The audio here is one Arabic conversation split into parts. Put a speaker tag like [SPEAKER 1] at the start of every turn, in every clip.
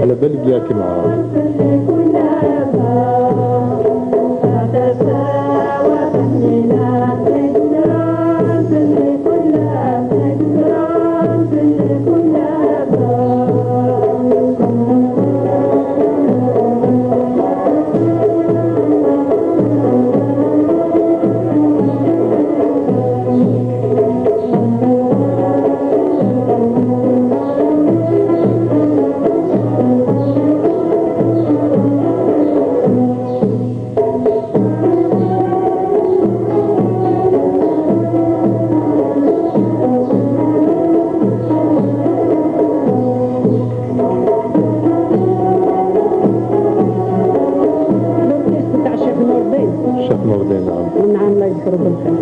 [SPEAKER 1] على بالي بلي كي معاه شيخ نور الدين. نعم
[SPEAKER 2] نعم الله يذكره بالخير.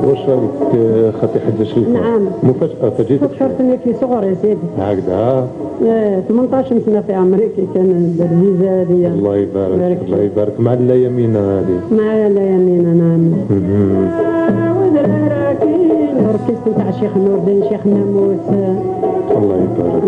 [SPEAKER 1] واش رايك خاطي حاجه شريفه؟
[SPEAKER 2] نعم
[SPEAKER 1] مفاجأة فاجئتك؟
[SPEAKER 2] فكرتني في صغري سيدي
[SPEAKER 1] هكذا
[SPEAKER 2] 18 سنة في عمري كي كان الفيزا هذه.
[SPEAKER 1] الله يبارك الله يبارك مع لا يمينة هذه.
[SPEAKER 2] مع لا يمينة نعم. وركزت نتاع الشيخ نور الدين شيخ ناموس.
[SPEAKER 1] الله يبارك.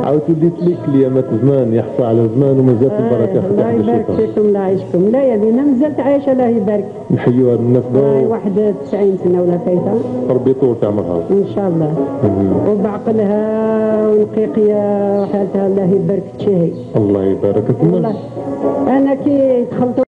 [SPEAKER 1] عاود وليت لي كليامات زمان يحصى على زمان ومازالت البركه خاطر
[SPEAKER 2] الله يبارك فيكم الله يعيشكم. لا يا بينا مازالت عايشه الله يبارك.
[SPEAKER 1] نحيوها بالنسبه
[SPEAKER 2] 91 سنه ولا فايته.
[SPEAKER 1] ربي يطول في عمرها
[SPEAKER 2] ان شاء الله. وبعقلها ونقيقيه وحالتها الله يبارك تشهي.
[SPEAKER 1] الله يبارك.
[SPEAKER 2] والله انا كي دخلت